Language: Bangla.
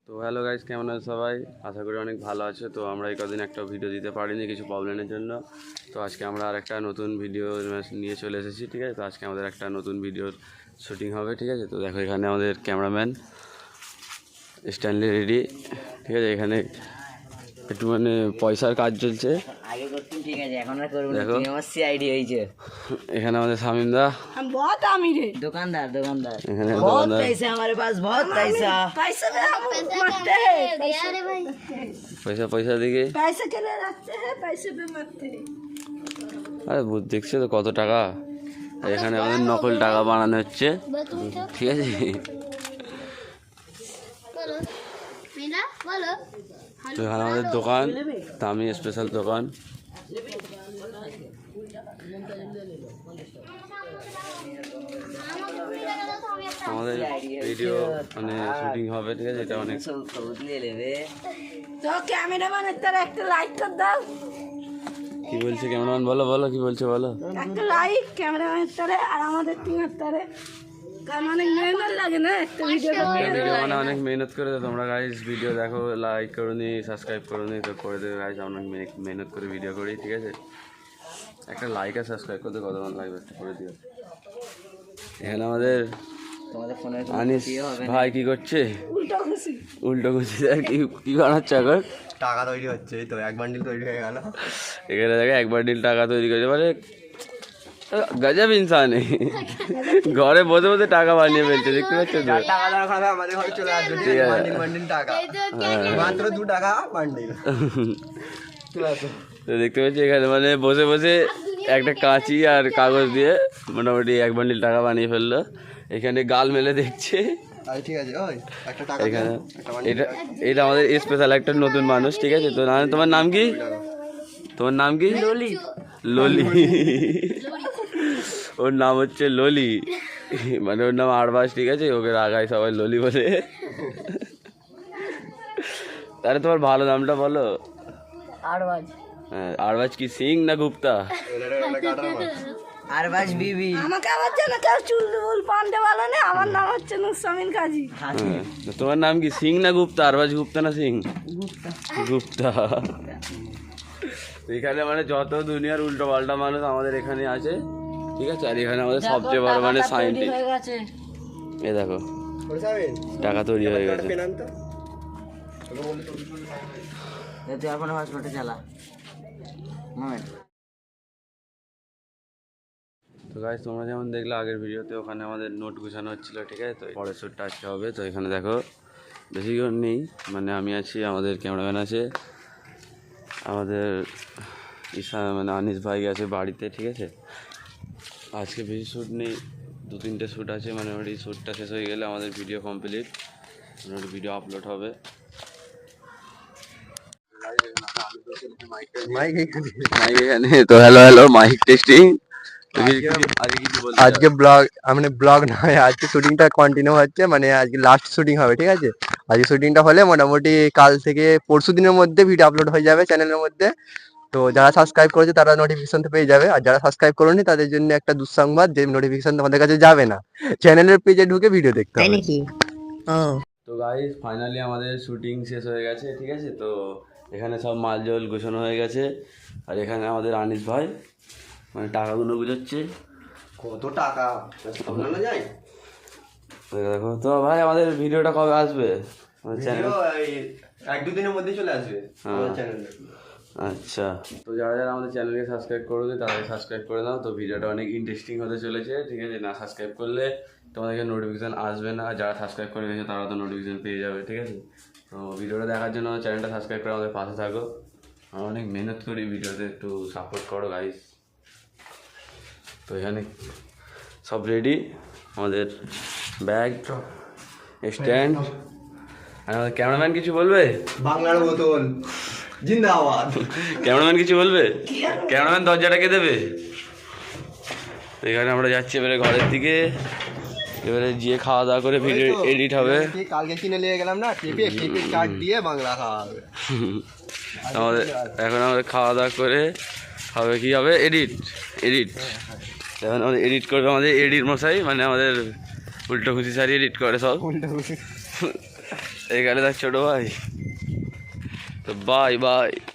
তো হ্যালো গাইস, কেমন আছে সবাই? আশা করি অনেক ভালো আছে। তো আমরা এই কদিন একটা ভিডিও দিতে পারিনি কিছু প্রবলেমের জন্য। তো আজকে আমরা আর একটা নতুন ভিডিও নিয়ে চলে এসেছি, ঠিক আছে? তো আজকে আমাদের একটা নতুন ভিডিওর শুটিং হবে, ঠিক আছে? তো দেখো এখানে আমাদের ক্যামেরাম্যান স্ট্যানলি রেডি, ঠিক আছে? এখানে একটু মানে পয়সার কাজ চলছে। আগে করতেন, ঠিক আছে, এখন আর করব না। দেখো। তুমি আমার সিআইডি হয়েছে। এখানে আমাদের শামিমদা हम बहुत अमीर है। दुकानदार दुकानदार এখানে बहुत দোকানদার। पैसे हमारे पास, बहुत पैसा। पैसे में हम मरते हैं। পয়সা পয়সা দিকে पैसे के लिए रखते हैं, पैसे पे मरते हैं। আরে দেখছো তো কত টাকা। আর এখানে আমাদের নকল টাকা বানানো হচ্ছে, ঠিক আছে? তো এখানে আমাদের দোকান, দামি স্পেশাল দোকান। আমাদের ভিডিও মানে শুটিং হবে, ঠিক আছে? এটা অনেক सब खरीद ले लेवे। तो कैमरामैन इतना एक लाइक कर दो, কি বলছে ক্যামেরাম্যান, বলো বলো কি বলছে বলো। एक लाइक कैमरामैन इतना আর আমাদের টিম ইত্যারে কারণ অনেক মেহনত লাগে না একটা ভিডিও করতে। ভিডিও মানে অনেক মেহনত করে। তো তোমরা গাইস ভিডিও দেখো, লাইক করুনি, সাবস্ক্রাইব করুনি, তো করে দেবে গাইস। আমরা মেহনত করে ভিডিও করি, ঠিক আছে? একটা লাইক আর সাবস্ক্রাইব করতে কতক্ষণ লাগবে একটু করে দিও। এখানে আমাদের তোমাদের ফোনে আনিস ভাই কি করছে? উল্টো খুশি উল্টো করছে। আর কি কি বানাচ্ছে এখন? টাকা তৈরি হচ্ছে, এই তো এক বান্ডিল তৈরি হয়ে গেল। এখানে দেখে একবার ডিল টাকা তৈরি করেছে, মানে গজব ইনসান ঘরে বসে বসে টাকা বানিয়ে ফেলছে, দেখতে পাচ্ছ তো? টাকা দরকার হবে আমাদের ঘরে চলে আসবে, ঠিক আছে? বান্ডিল বান্ডিল টাকা, মাত্র 2 টাকা বান্ডিল চলে আসো। তো দেখতে পাচ্ছি এখানে মানে বসে বসে একটা কাঁচি আর কাগজ দিয়ে মোটামুটি এক বান্ডিল টাকা বানিয়ে ফেললো। এখানে গাল মেলে দেখছে। আরে ঠিক আছে, ওই একটা টাকা এখানে দাও, একটা বান্ডিল এটা এটা আমাদের স্পেশাল একটা নতুন মানুষ, ঠিক আছে? তো তোমার নাম কি? তোমার নাম কি? ললি। ললি, ওর নাম হচ্ছে ললি, মানে ওর নাম আরবাস, ঠিক আছে? ওকে রাগায় সবাই ললি বলে। তাহলে তোমার ভালো নামটা বলো। आरबाज হ্যাঁ, আরবাজ কি সিং না গুপ্তা? এটা কাটার মাছ। आरबाज बीबी। আমাকে আবার যেন কেউ চুল উল পান্ডে বলে না, আমার নাম হচ্ছে নুসরামিন কাজী। হ্যাঁ, তো তোমার নাম কি সিং না গুপ্তা? আরবাজ গুপ্তা না সিং? গুপ্তা। তো এখানে মানে যত দুনিয়ার উল্টো পাল্টা মানুষ আমাদের এখানে আছে, ঠিক আছে? আর এখানে আমাদের সবচেয়ে বড় মানে সাইন্টিস্ট। এ দেখো ওরে যাবেন টাকা তৈরি হয়ে গেছে। পেন আনতো। तू अपन हॉस्पिटल चला मोमेंट। তো গাইস, তোমরা যেমন দেখলে আগের ভিডিওতে, ওখানে আমাদের নোট গুছানো হচ্ছিলো, ঠিক আছে? তো পরের শ্যুটটা আজকে হবে। তো এখানে দেখো বেশিক্ষণ নেই, মানে আমি আছি, আমাদের ক্যামেরাম্যান আছে, আমাদের মানে আনিস ভাই আছে বাড়িতে, ঠিক আছে? আজকে বেশি শ্যুট নেই, 2-3টে শ্যুট আছে। মানে ওই শ্যুটটা শেষ হয়ে গেলে আমাদের ভিডিও কমপ্লিট, মানে ভিডিও আপলোড হবে। মাইক মাইক এখানে। তো হ্যালো হ্যালো, মাইক টেস্টিং। আজকে ব্লগ মানে ব্লগ নয়, আজকে শুটিংটা কন্টিনিউ হচ্ছে, মানে আজকে লাস্ট শুটিং হবে, ঠিক আছে? আজকে শুটিংটা হলে মোটামুটি কাল থেকে পরশু দিনের মধ্যে ভিডিও আপলোড হয়ে যাবে চ্যানেলের মধ্যে। তো যারা সাবস্ক্রাইব করেছে তারা নোটিফিকেশন পেয়ে যাবে, আর যারা সাবস্ক্রাইব করেনি তাদের জন্য একটা দুঃসংবাদ, যে নোটিফিকেশন তোমাদের কাছে যাবে না, চ্যানেলের পেজে ঢুকে ভিডিও দেখতে হবে। তো গাইস, ফাইনালি আমাদের শুটিং শেষ হয়ে গেছে, ঠিক আছে? তো এখানে সব মাল জল গোছানো হয়ে গেছে। আর এখানে আমাদের আনিস ভাই মানে টাকাগুলো গুছাচ্ছে। কত টাকা সামলানো যায়? তো দেখো তো ভাই, আমাদের ভিডিওটা কবে আসবে আমাদের চ্যানেল? এক দু দিনের মধ্যে চলে আসবে আমাদের চ্যানেলে। আচ্ছা, তো যারা যারা আমাদের চ্যানেলকে সাবস্ক্রাইব করবে তারা সাবস্ক্রাইব করে দাও। তো ভিডিওটা অনেক ইন্টারেস্টিং হতে চলেছে, ঠিক আছে? না সাবস্ক্রাইব করলে তোমাদেরকে নোটিফিকেশান আসবে না, আর যারা সাবস্ক্রাইব করে গেছে তারা তো নোটিফিকেশান পেয়ে যাবে, ঠিক আছে? তো ভিডিওটা দেখার জন্য চ্যানেলটা সাবস্ক্রাইব করে আমাদের পাশে থাকো। আমরা অনেক মেহনত করি, ভিডিওতে একটু সাপোর্ট করো গাইস। তো এখানে সব রেডি, আমাদের ব্যাগ, স্ট্যান্ড। আর আমাদের ক্যামেরাম্যান কিছু বলবে? বাংলার বোতল জিন্দাবাদ। ক্যামেরাম্যান কিছু বলবে? ক্যামেরাম্যান দরজাটা কে দেবে? তো এখানে আমরা যাচ্ছি এবারে ঘরের দিকে, এবারে গিয়ে খাওয়া দাওয়া করে ভিডিও এডিট হবে। কালকে কিনে নিয়ে গেলাম না, টেপে টেপে চাট দিয়ে বাংলা খাওয়া হবে। আমাদের এখন আমাদের খাওয়া দাওয়া করে হবে কি হবে? এডিট। এখন আমাদের এডিট করবে আমাদের এডিট মশাই, মানে আমাদের উল্টো খুশি সারি এডিট করে সব। এইখানে তার ছোট ভাই। তো বাই বাই।